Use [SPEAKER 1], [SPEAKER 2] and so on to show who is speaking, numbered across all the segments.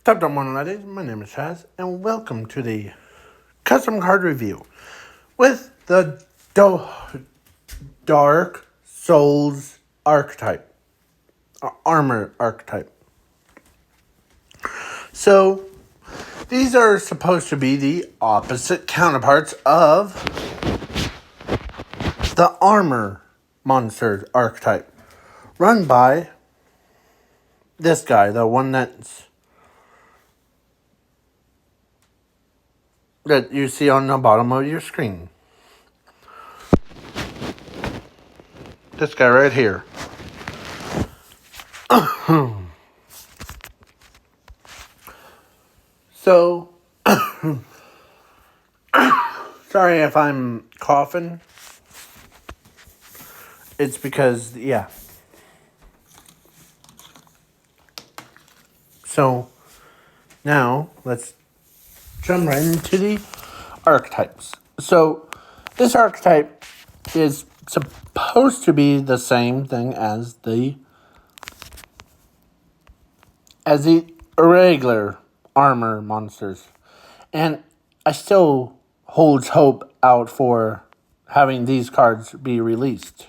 [SPEAKER 1] Top Dom 1 my name is Chaz, and welcome to the custom card review with the Dark Souls archetype, armor archetype. So, these are supposed to be the opposite counterparts of the armor monster archetype, run by this guy, the one that you see on the bottom of your screen. This guy right here. So, sorry if I'm coughing. It's because, yeah. So, now, let's jump right into the archetypes. So, this archetype is supposed to be the same thing as the irregular armor monsters. And I still hold hope out for having these cards be released.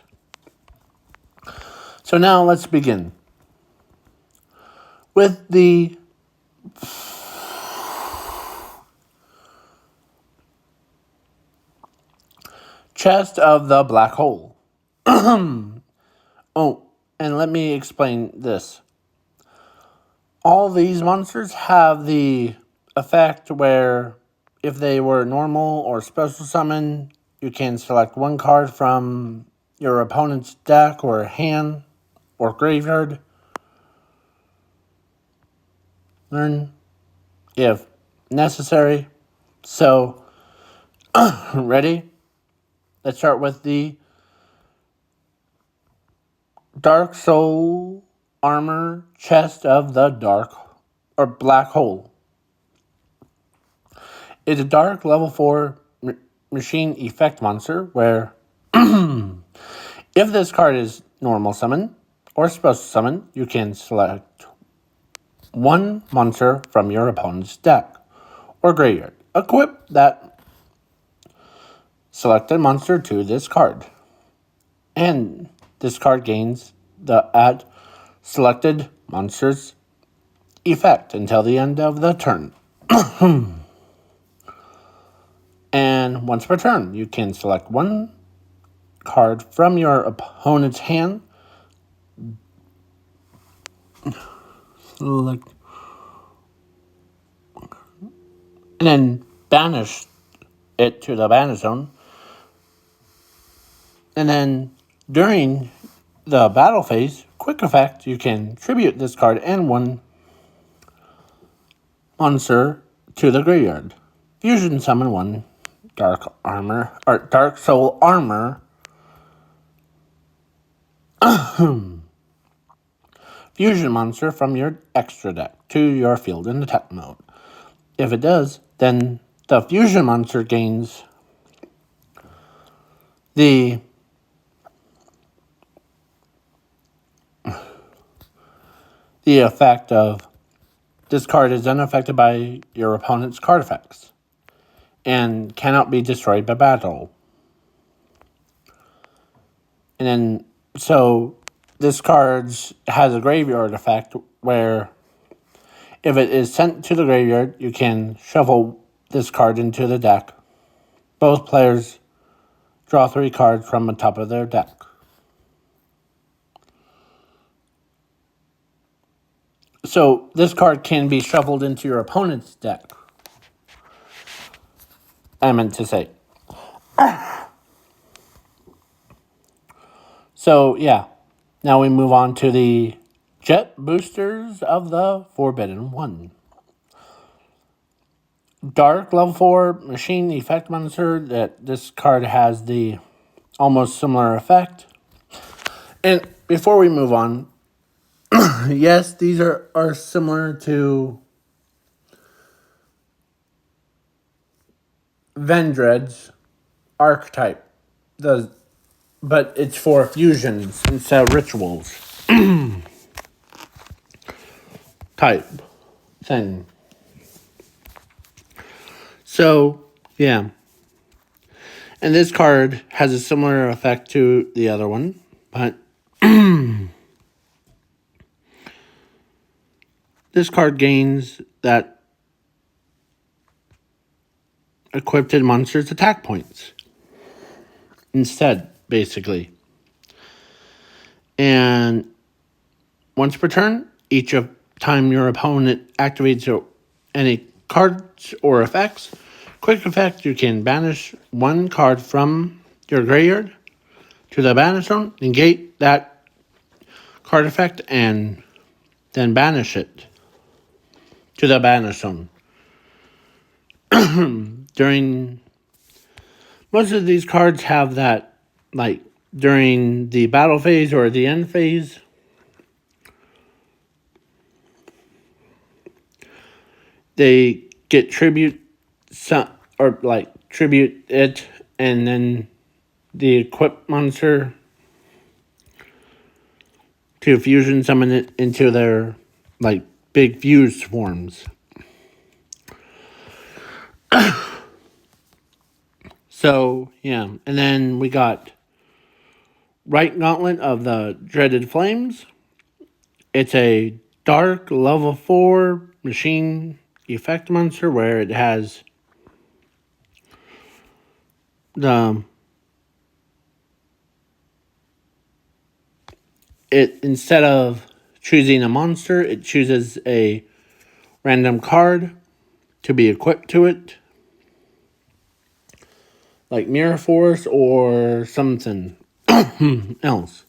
[SPEAKER 1] So now let's begin with the Chest of the Black Hole. Oh, and let me explain this. All these monsters have the effect where if they were normal or special summon, you can select one card from your opponent's deck or hand or graveyard. Learn if necessary. So, ready? Let's start with the Dark Soul Armor Chest of the Black Hole. It's a dark level 4 machine effect monster where if this card is normal summon or special summon, you can select one monster from your opponent's deck or graveyard. Equip that selected monster to this card. And this card gains the add selected monster's effect until the end of the turn. And once per turn, you can select one card from your opponent's hand. And then banish it to the banish zone. And then during the battle phase, quick effect, you can tribute this card and one monster to the graveyard. Fusion summon one Dark Soul Armor fusion monster from your extra deck to your field in attack mode. If it does, then the fusion monster gains the effect of this card is unaffected by your opponent's card effects and cannot be destroyed by battle. And then, so this card has a graveyard effect where if it is sent to the graveyard, you can shuffle this card into the deck. Both players draw 3 cards from the top of their deck. So this card can be shuffled into your opponent's deck. I meant to say. So, yeah. Now we move on to the Jet Boosters of the Forbidden One. Dark level 4 machine effect monster that this card has the almost similar effect. And before we move on, yes, these are similar to Vendred's archetype, but it's for fusions instead of rituals type. thing. So, yeah. And this card has a similar effect to the other one, but this card gains that equipped monster's attack points instead, basically. And once per turn, each of time your opponent activates any cards or effects, quick effect, you can banish one card from your graveyard to the banish zone, negate that card effect, and then banish it to the banish zone. During most of these cards have that, like during the battle phase or the end phase, they get tribute tribute it, and then the equip monster to fusion summon it into their like big fused forms. So yeah, and then we got Right Gauntlet of the Dreaded Flames. It's a dark level 4 machine effect monster where it has instead of choosing a monster, it chooses a random card to be equipped to it, like Mirror Force or something else.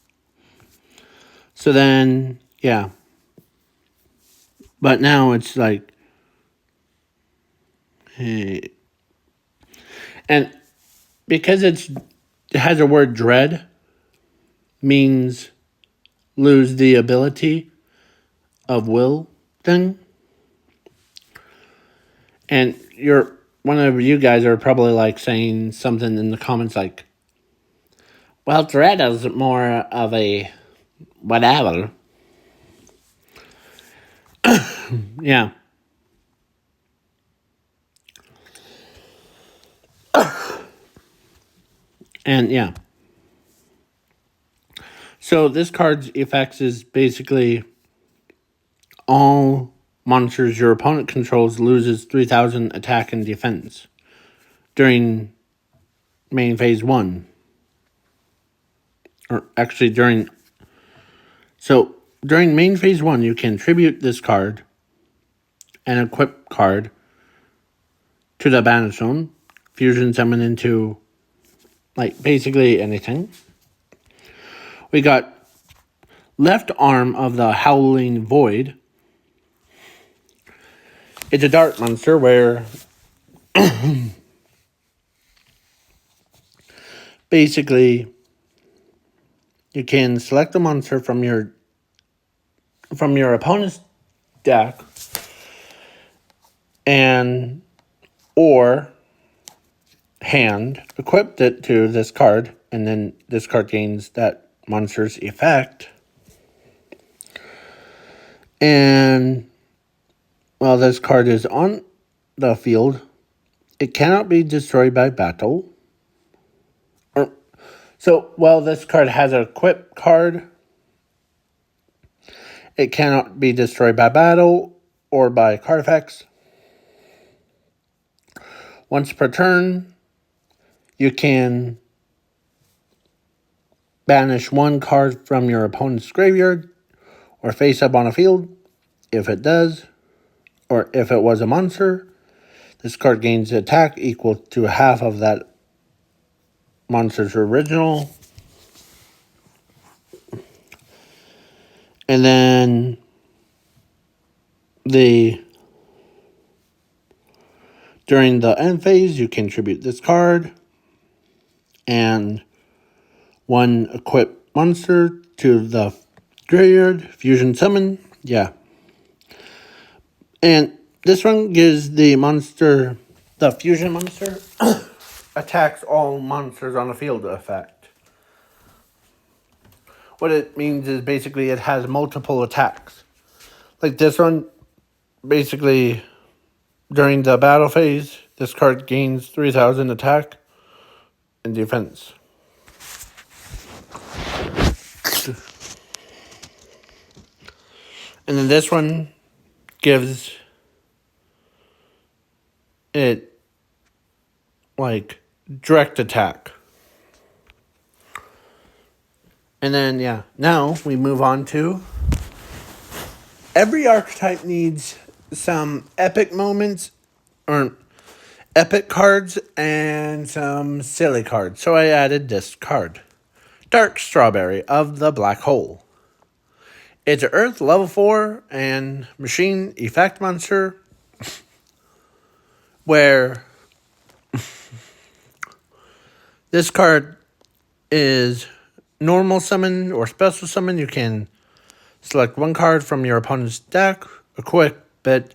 [SPEAKER 1] So then, yeah. But now it's like, hey. And because it has a word dread, means lose the ability of will thing. And one of you guys are probably like saying something in the comments like, well, dread is more of a whatever. Yeah. And yeah. So this card's effects is basically all monsters your opponent controls loses 3,000 attack and defense during main phase 1. Or actually during main phase 1, you can tribute this card and equip card to the banish zone, fusion summon into like basically anything. We got Left Arm of the Howling Void. It's a dark monster where basically you can select a monster from your opponent's deck and or hand equip it to this card, and then this card gains that monster's effect. And while this card is on the field, it cannot be destroyed by battle. So while this card has an equip card, it cannot be destroyed by battle or by card effects. Once per turn, you can banish one card from your opponent's graveyard or face up on a field. If it does, or if it was a monster, this card gains attack equal to half of that monster's original. And then during the end phase, you can tribute this card and one equipped monster to the graveyard, fusion summon. Yeah. And this one gives the fusion monster, attacks all monsters on the field effect. What it means is basically it has multiple attacks. Like this one basically, during the battle phase, this card gains 3,000 attack and defense. And then this one gives it like direct attack. And then, yeah, now we move on to every archetype needs some epic moments or epic cards and some silly cards. So I added this card, Dark Strawberry of the Black Hole. It's an Earth level 4 and machine effect monster where this card is normal summon or special summon. You can select one card from your opponent's deck, equip it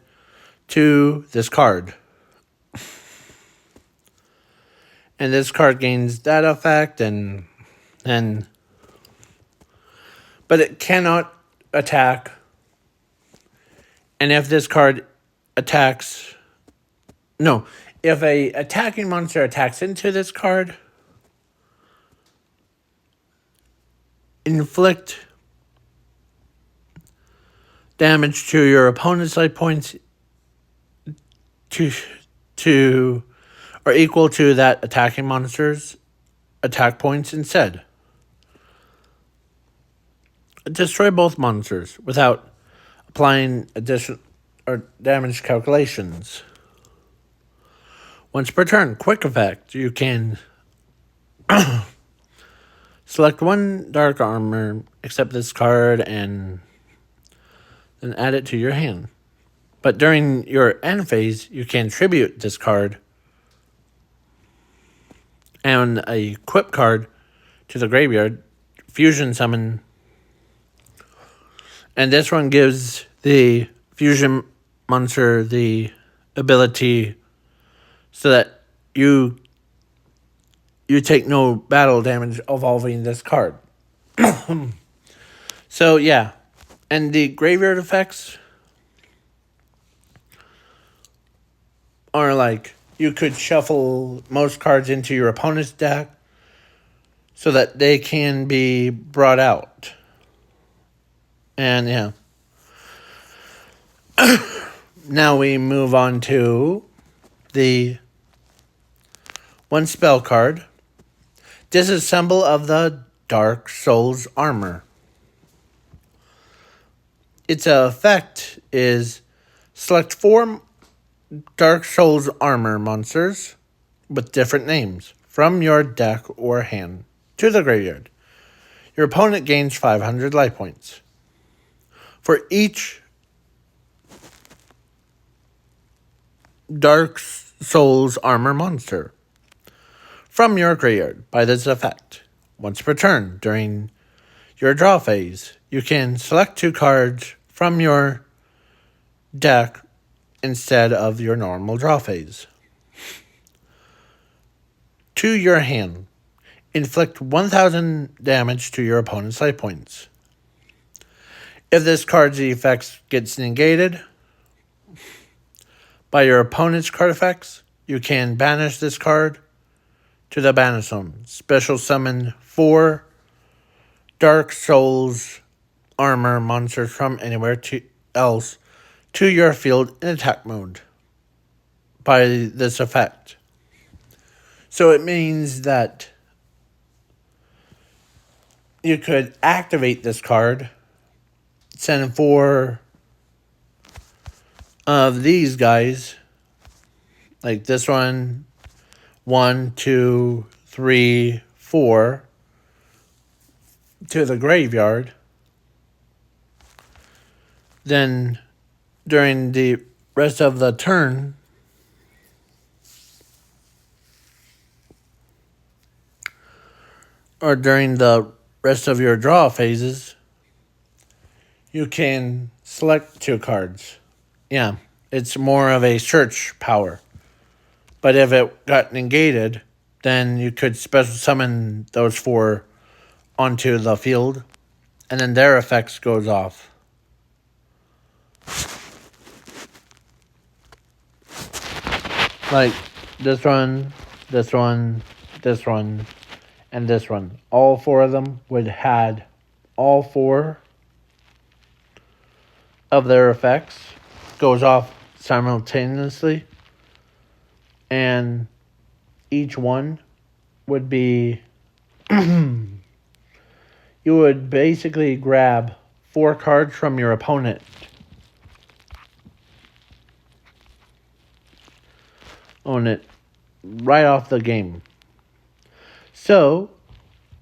[SPEAKER 1] to this card. And this card gains that effect but it cannot attack. And if this card attacks, if a attacking monster attacks into this card, inflict damage to your opponent's life points to or equal to that attacking monster's attack points instead. Destroy both monsters without applying additional or damage calculations. Once per turn, quick effect, you can select one dark armor, accept this card, and then add it to your hand. But during your end phase, you can tribute this card and a equip card to the graveyard, fusion summon. And this one gives the fusion monster the ability so that you take no battle damage evolving this card. So yeah, and the graveyard effects are like you could shuffle most cards into your opponent's deck so that they can be brought out. And yeah. Now we move on to the one spell card. Disassemble of the Dark Souls Armor. Its effect is select 4 Dark Souls Armor monsters with different names from your deck or hand to the graveyard. Your opponent gains 500 life points. For each Dark Souls Armor monster from your graveyard by this effect. Once per turn during your draw phase, you can select 2 cards from your deck instead of your normal draw phase. To your hand, inflict 1,000 damage to your opponent's life points. If this card's effects gets negated by your opponent's card effects, you can banish this card to the banish zone. Special summon 4 Dark Souls Armor monsters from anywhere else to your field in attack mode by this effect. So it means that you could activate this card, send 4 of these guys, like this one, 1, 2, 3, 4, to the graveyard. Then during the rest of the turn, or during the rest of your draw phases, you can select 2 cards. Yeah, it's more of a search power. But if it got negated, then you could special summon those 4 onto the field, and then their effects goes off. Like this one, this one, this one, and this one. All four of them would had all four of their effects goes off simultaneously, and each one would be you would basically grab 4 cards from your opponent. Own it right off the game. So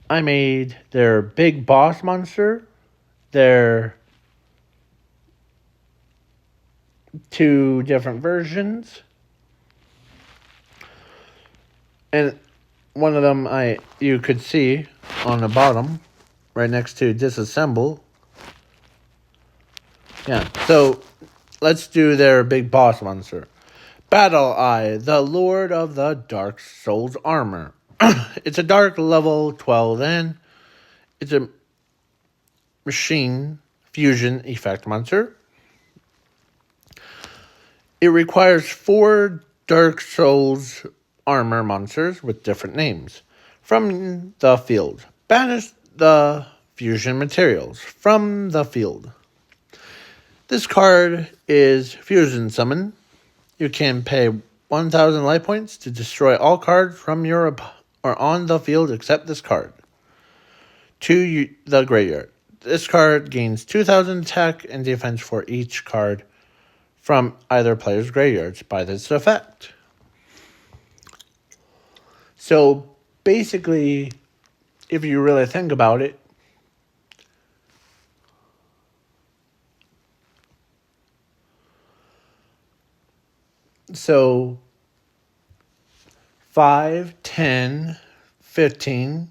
[SPEAKER 1] I made their big boss monster, their 2 different versions, and one of them you could see on the bottom right next to disassemble. Yeah, so let's do their big boss monster. Battle Eye, the Lord of the Dark Souls armor. It's a dark level 12 and it's a machine fusion effect monster. It requires 4 Dark Souls armor monsters with different names from the field. Banish the fusion materials from the field. This card is Fusion Summon. You can pay 1,000 life points to destroy all cards from your or on the field except this card to the graveyard. This card gains 2,000 attack and defense for each card from either player's graveyards by this effect. So basically, if you really think about it, so 5, 10, 15,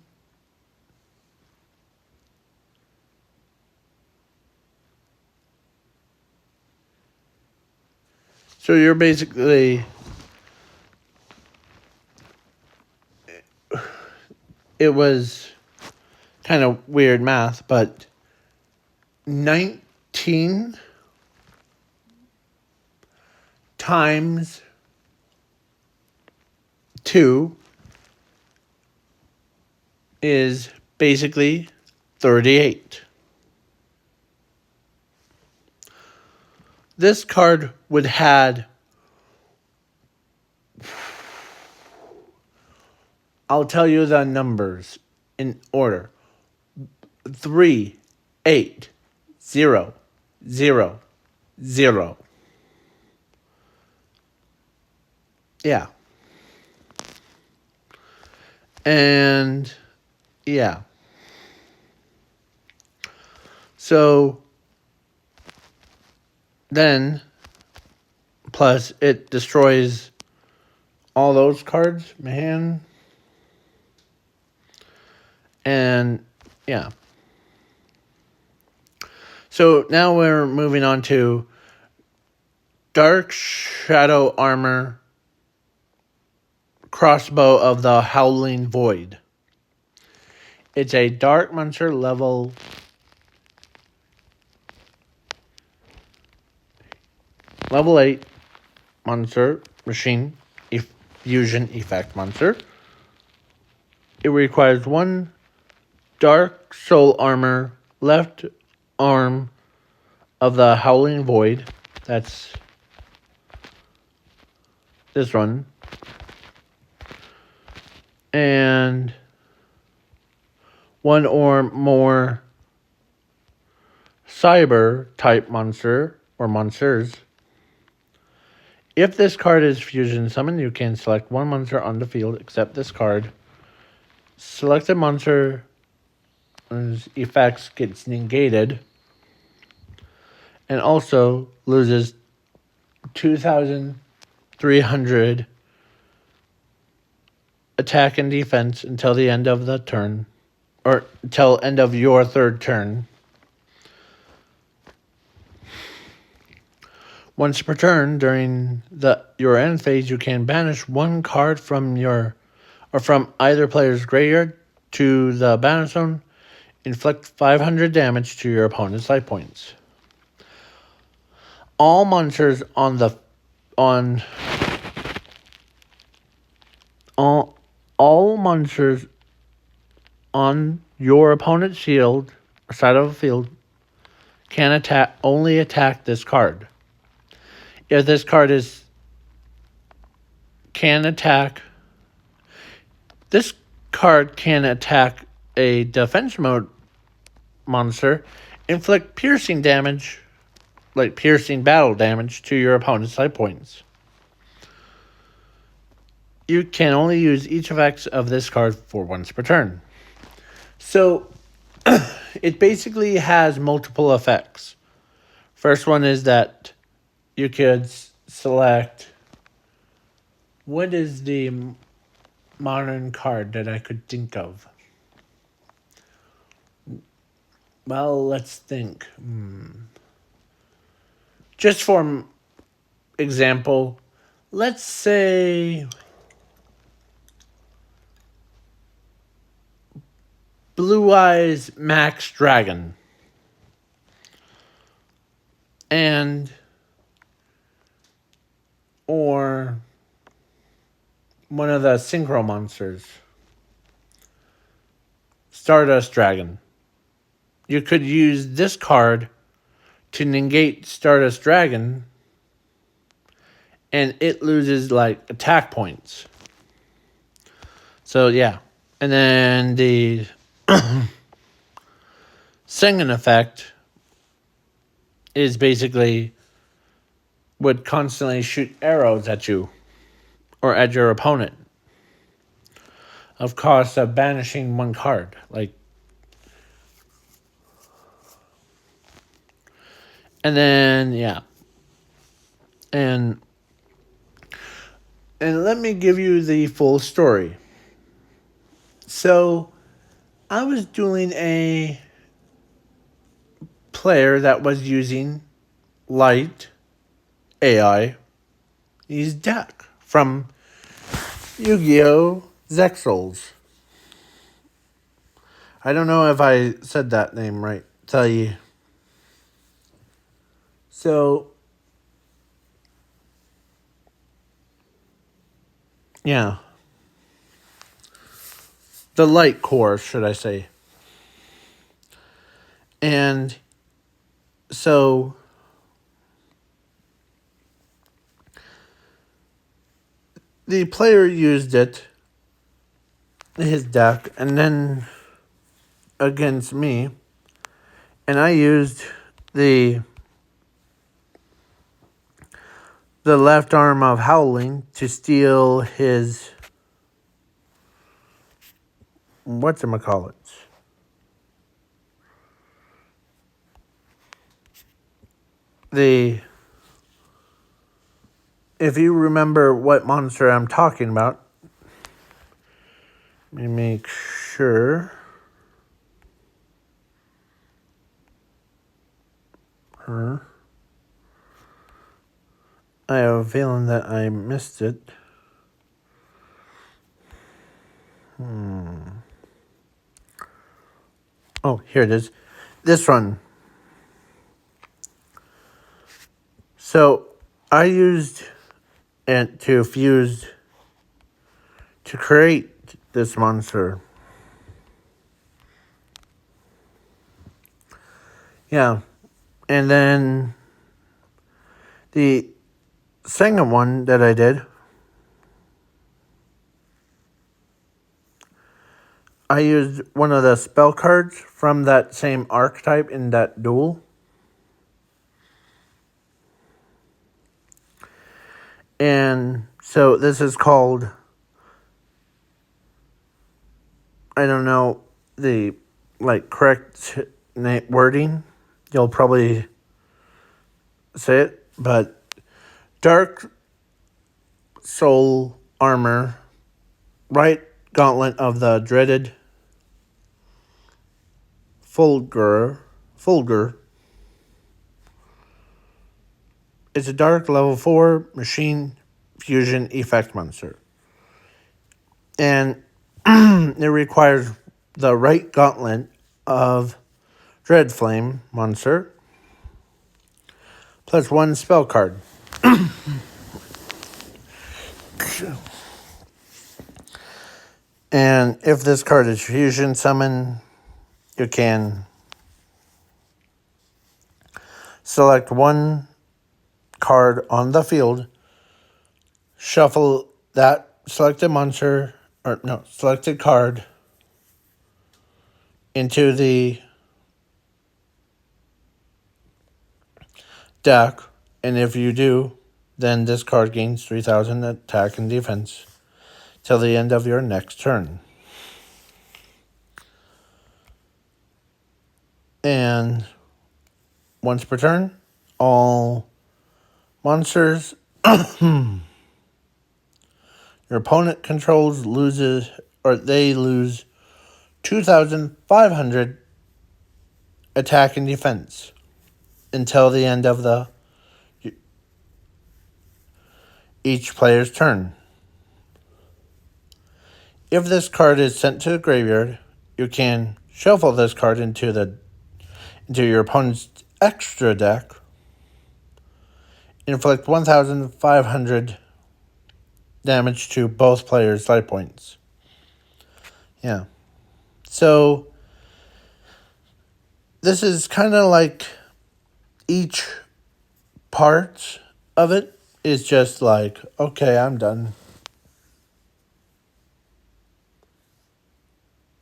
[SPEAKER 1] so you're basically, it was kind of weird math, but 19 times 2 is basically 38. This card would had, I'll tell you the numbers in order. 3, 8, 0, 0, 0. Yeah. And yeah. So then, plus it destroys all those cards, man. And yeah. So now we're moving on to Dark Shadow Armor Crossbow of the Howling Void. It's a dark monster level 8 monster machine fusion effect monster. It requires 1 Dark Soul Armor left arm of the Howling Void. That's this one. And 1 or more cyber type monster or monsters. If this card is fusion summoned, you can select 1 monster on the field except this card. Selected monster effects gets negated and also loses 2,300 attack and defense until the end of the turn, or until end of your 3rd turn. Once per turn during your end phase, you can banish 1 card from from either player's graveyard to the banish zone. Inflict 500 damage to your opponent's life points. All monsters on monsters on your opponent's shield or side of a field can only attack this card. If this card can attack a defense mode monster, inflict piercing damage, like piercing battle damage, to your opponent's life points. You can only use each effects of this card for once per turn. So, it basically has multiple effects. First one is that you could select... What is the modern card that I could think of? Well, let's think. Just for example, let's say Blue Eyes Max Dragon. Or one of the synchro monsters, Stardust Dragon. You could use this card to negate Stardust Dragon, and it loses like attack points. So yeah. And then the second effect is basically would constantly shoot arrows at you or at your opponent of cost of banishing one card. And then yeah. And let me give you the full story. So I was doing a player that was using Light AI, his deck from Yu-Gi-Oh! Zexals. I don't know if I said that name right. Tell you. So, yeah. The Light Core, should I say. And so the player used it, his deck, and then against me, and I used the left arm of Howling to steal his whatchamacallit. If you remember what monster I'm talking about, let me make sure. I have a feeling that I missed it. Oh, here it is. This one. So, I used it to fuse to create this monster. Yeah. And then the second one that I did, I used one of the spell cards from that same archetype in that duel. And so this is called, I don't know the correct wording. You'll probably say it, but Dark Soul Armor, right gauntlet of the dreaded Fulgur. It's a dark level 4 machine fusion effect monster. And it requires the right gauntlet of Dreadflame monster plus one spell card. And if this card is fusion summon, you can select one card on the field, shuffle that selected selected card into the deck, and if you do, then this card gains 3,000 attack and defense till the end of your next turn. And once per turn, all monsters your opponent controls they lose 2,500 attack and defense until the end of each player's turn. If this card is sent to the graveyard, you can shuffle this card into your opponent's extra deck, inflict 1,500 damage to both players' life points. Yeah. So this is kind of like each part of it is just like, okay, I'm done.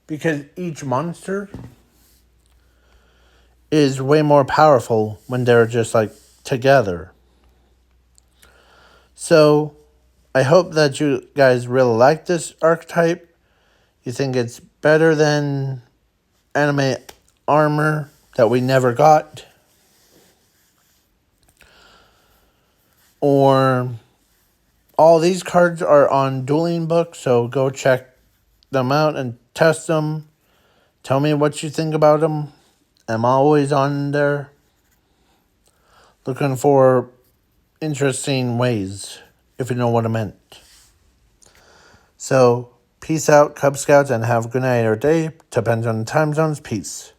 [SPEAKER 1] Because each monster is way more powerful when they're just like together. So I hope that you guys really like this archetype. You think it's better than anime armor that we never got. Or all these cards are on Dueling Book, so go check them out and test them. Tell me what you think about them. I'm always on there looking for interesting ways, if you know what I meant. So, peace out, Cub Scouts, and have a good night or day. Depends on the time zones. Peace.